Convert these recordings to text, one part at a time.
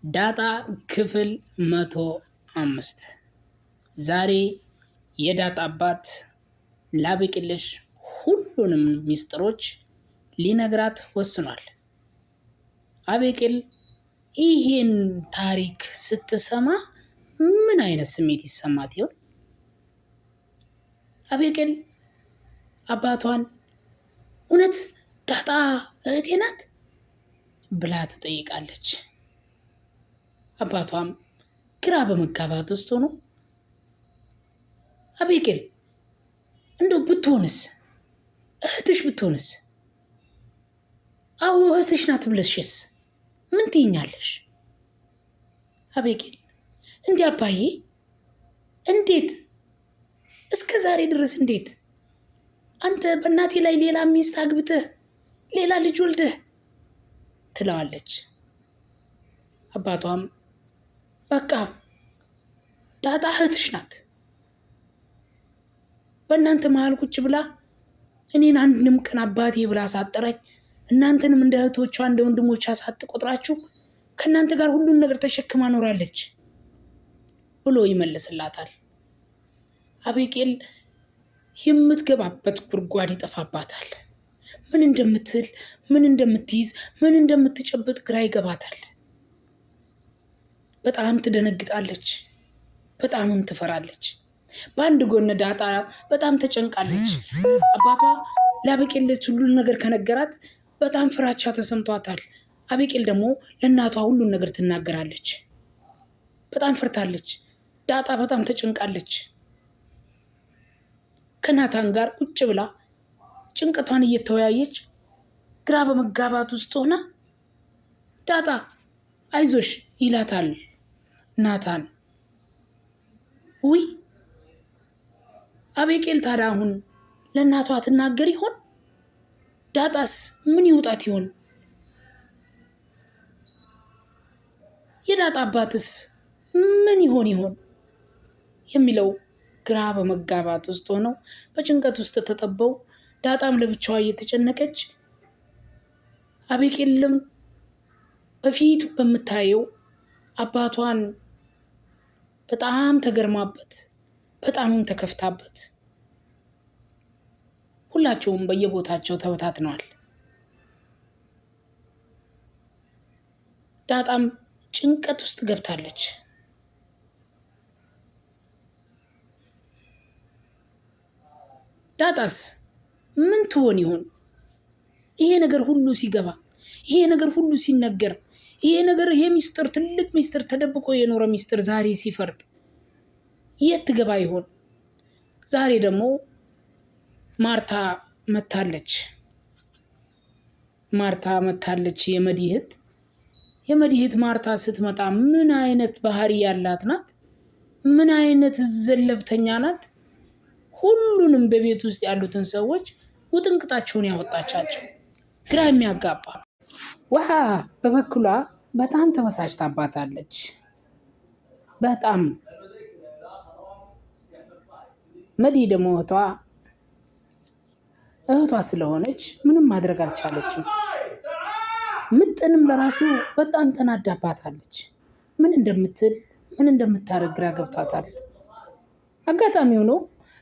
ዳጣ ክፍል 105። ዛሬ የዳጣ አባት ላበቅልሽ ሁሉንም ሚስጥሮች ሊነግራት ወስኗል። አበቅል ይሄን ታሪክ ስትሰማ ምን አይነት ስሜት ይሰማት ይሆን? አበቅል አባቷን እውነት ዳጣ እህቴ ናት ብላ ትጠይቃለች። አባቷም ግራ በመጋባት ውስጥ ሆኖ አበቅል እንደው ብትሆንስ፣ እህትሽ ብትሆንስ? አዎ እህትሽ ናት ብለሽስ ምን ትይኛለሽ? አበቅል እንዴ አባዬ፣ እንዴት እስከ ዛሬ ድረስ እንዴት አንተ በእናቴ ላይ ሌላ ሚስት አግብተህ ሌላ ልጅ ወልደህ ትለዋለች። አባቷም በቃ ዳጣ እህትሽ ናት፣ በእናንተ መሀል ቁጭ ብላ እኔን አንድንም ቀን አባቴ ብላ ሳጠራኝ እናንተንም እንደ እህቶቿ እንደ ወንድሞቿ ሳትቆጥራችሁ ከእናንተ ጋር ሁሉን ነገር ተሸክማ ኖራለች ብሎ ይመልስላታል። አበቅል የምትገባበት ጉድጓድ ይጠፋባታል። ምን እንደምትል፣ ምን እንደምትይዝ፣ ምን እንደምትጨብጥ ግራ ይገባታል። በጣም ትደነግጣለች፣ በጣምም ትፈራለች። በአንድ ጎን ዳጣ በጣም ተጨንቃለች። አባቷ ለአበቅል ሁሉን ነገር ከነገራት በጣም ፍራቻ ተሰምቷታል። አበቅል ደግሞ ለእናቷ ሁሉን ነገር ትናገራለች። በጣም ፈርታለች። ዳጣ በጣም ተጨንቃለች። ከናታን ጋር ቁጭ ብላ ጭንቀቷን እየተወያየች ግራ በመጋባት ውስጥ ሆና ዳጣ አይዞሽ ይላታል ናታን። ውይ አበቅል ታዲያ አሁን ለእናቷ ትናገር ይሆን? ዳጣስ ምን ይውጣት ይሆን? የዳጣ አባትስ ምን ይሆን የሚለው ግራ በመጋባት ውስጥ ሆነው በጭንቀት ውስጥ ተጠበው ዳጣም ለብቻዋ እየተጨነቀች አበቅልም በፊት በምታየው አባቷን በጣም ተገርማበት በጣምም ተከፍታበት ሁላቸውም በየቦታቸው ተበታትነዋል። ዳጣም ጭንቀት ውስጥ ገብታለች። ዳጣስ ምን ትሆን ይሆን? ይሄ ነገር ሁሉ ሲገባ፣ ይሄ ነገር ሁሉ ሲነገር፣ ይሄ ሚስጥር፣ ትልቅ ሚስጥር፣ ተደብቆ የኖረ ሚስጥር ዛሬ ሲፈርጥ የት ትገባ ይሆን? ዛሬ ደግሞ ማርታ መታለች። የመድህት ማርታ ስትመጣ ምን አይነት ባህሪ ያላት ናት? ምን አይነት ዘለብተኛ ናት? ሁሉንም በቤት ውስጥ ያሉትን ሰዎች ውጥንቅጣቸውን ያወጣቻቸው ግራ የሚያጋባ። ውሃ በበኩሏ በጣም ተበሳጭታባታለች። በጣም መዲ ደግሞ እህቷ ስለሆነች ምንም ማድረግ አልቻለችም። ምጥንም ለራሱ በጣም ተናዳባታለች። ምን እንደምትል ምን እንደምታደርግ ግራ ገብቷታል። አጋጣሚ ሆኖ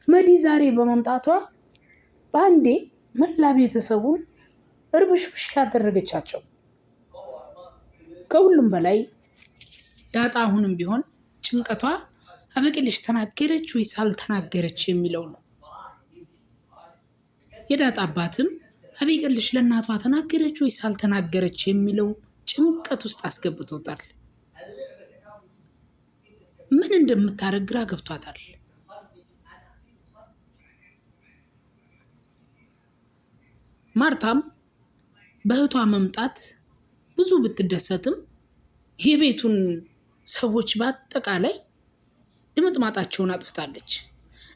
መዲ ዛሬ በመምጣቷ በአንዴ መላ ቤተሰቡን እርብሽብሽ ያደረገቻቸው። ከሁሉም በላይ ዳጣ አሁንም ቢሆን ጭንቀቷ አበቅልሽ ተናገረች ወይስ አልተናገረች የሚለው ነው። የዳጣ አባትም አበቅልሽ ለእናቷ ተናገረች ወይስ አልተናገረች የሚለው ጭንቀት ውስጥ አስገብቶታል። ምን እንደምታደርግ ግራ ገብቷታል። ማርታም በእህቷ መምጣት ብዙ ብትደሰትም የቤቱን ሰዎች በአጠቃላይ ድምጥማጣቸውን አጥፍታለች።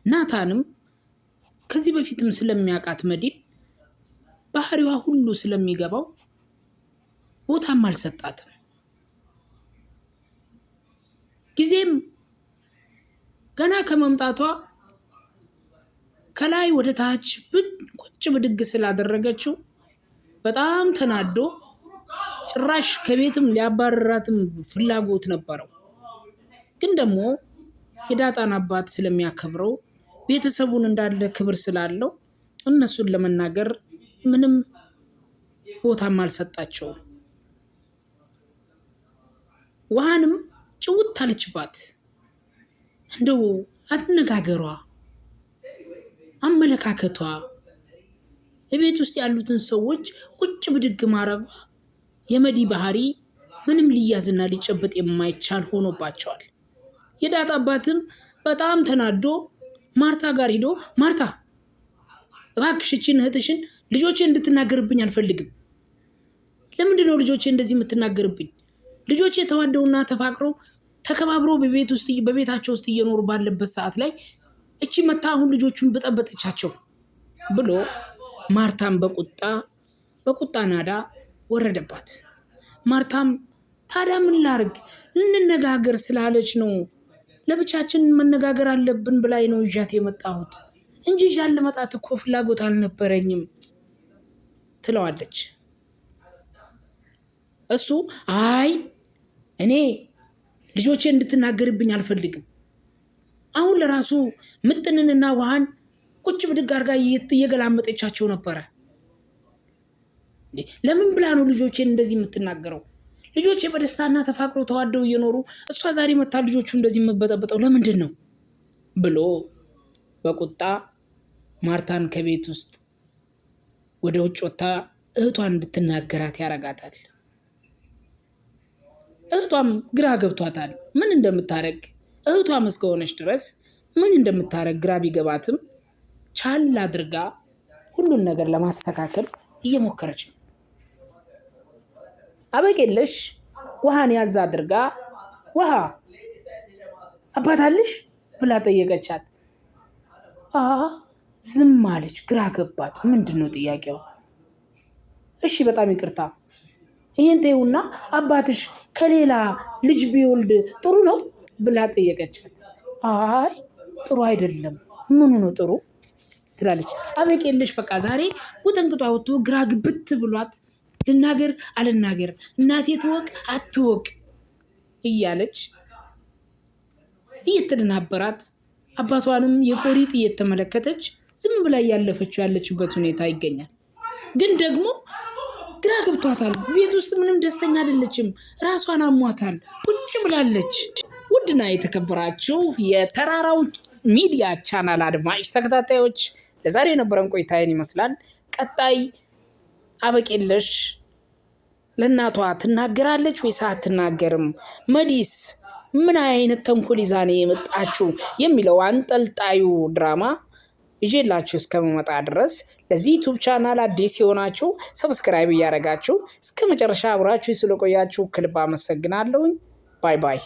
ናታንም ከዚህ በፊትም ስለሚያውቃት መዲን ባህሪዋ ሁሉ ስለሚገባው ቦታም አልሰጣትም። ጊዜም ገና ከመምጣቷ ከላይ ወደ ታች ቁጭ ብድግ ስላደረገችው በጣም ተናዶ ጭራሽ ከቤትም ሊያባረራትም ፍላጎት ነበረው። ግን ደግሞ የዳጣን አባት ስለሚያከብረው ቤተሰቡን እንዳለ ክብር ስላለው እነሱን ለመናገር ምንም ቦታም አልሰጣቸውም። ውሃንም ጭውት አለችባት። እንደው አነጋገሯ፣ አመለካከቷ፣ የቤት ውስጥ ያሉትን ሰዎች ቁጭ ብድግ ማረጓ የመዲ ባህሪ ምንም ሊያዝና ሊጨበጥ የማይቻል ሆኖባቸዋል። የዳጣ አባትም በጣም ተናዶ ማርታ ጋር ሄዶ ማርታ እባክሽ እቺን እህትሽን ልጆቼ እንድትናገርብኝ አልፈልግም። ለምንድን ነው ልጆቼ እንደዚህ የምትናገርብኝ? ልጆቼ ተዋደውና ተፋቅረው ተከባብሮ በቤታቸው ውስጥ እየኖሩ ባለበት ሰዓት ላይ እቺ መታ አሁን ልጆቹን በጠበጠቻቸው ብሎ ማርታም በቁጣ ናዳ ወረደባት። ማርታም ታዲያ ምን ላርግ እንነጋገር ስላለች ነው ለብቻችን መነጋገር አለብን ብላይ ነው ይዣት የመጣሁት እንጂ ይዣት ለመጣት እኮ ፍላጎት አልነበረኝም ትለዋለች። እሱ አይ እኔ ልጆቼ እንድትናገርብኝ አልፈልግም። አሁን ለራሱ ምጥንንና ውሃን ቁጭ ብድግ አድርጋ እየገላመጠቻቸው ነበረ። ለምን ብላ ነው ልጆቼን እንደዚህ የምትናገረው? ልጆቼ በደስታና ተፋቅረው ተዋደው እየኖሩ እሷ ዛሬ መታ ልጆቹ እንደዚህ የምበጠበጠው ለምንድን ነው ብሎ በቁጣ ማርታን ከቤት ውስጥ ወደ ውጭ ወጥታ እህቷን እንድትናገራት ያረጋታል። እህቷም ግራ ገብቷታል ምን እንደምታረግ። እህቷም እስከሆነች ድረስ ምን እንደምታረግ ግራ ቢገባትም ቻል አድርጋ ሁሉን ነገር ለማስተካከል እየሞከረች ነው። አበቄለሽ ውሃን ያዝ አድርጋ ውሃ አባት አለሽ ብላ ጠየቀቻት። ዝም አለች። ግራ ገባት። ምንድነው ጥያቄው? እሺ በጣም ይቅርታ፣ ይሄን ተይውና አባትሽ ከሌላ ልጅ ቢወልድ ጥሩ ነው ብላ ጠየቀቻት። አይ ጥሩ አይደለም። ምኑ ነው ጥሩ ትላለች። አበቄለሽ በቃ ዛሬ ውጥንቅጧ ወጥቶ ግራ ግብት ብሏት ልናገር አልናገር እናቴ ትወቅ አትወቅ እያለች እየተደናበራት አባቷንም የቆሪጥ እየተመለከተች ዝም ብላ ያለችበት ሁኔታ ይገኛል። ግን ደግሞ ግራ ገብቷታል። ቤት ውስጥ ምንም ደስተኛ አይደለችም። ራሷን አሟታል። ቁጭ ብላለች። ውድና የተከበራችሁ የተራራው ሚዲያ ቻናል አድማጭ ተከታታዮች ለዛሬ የነበረን ቆይታ ይመስላል። ቀጣይ አበቄለሽ ለእናቷ ትናገራለች ወይስ አትናገርም? መዲስ ምን አይነት ተንኮል ይዛ ነው የመጣችው የሚለው አንጠልጣዩ ድራማ ይዤላችሁ እስከመመጣ ድረስ ለዚህ ዩቲዩብ ቻናል አዲስ የሆናችሁ ሰብስክራይብ እያደረጋችሁ እስከ መጨረሻ አብራችሁ ስለቆያችሁ ከልብ አመሰግናለሁ። ባይ ባይ።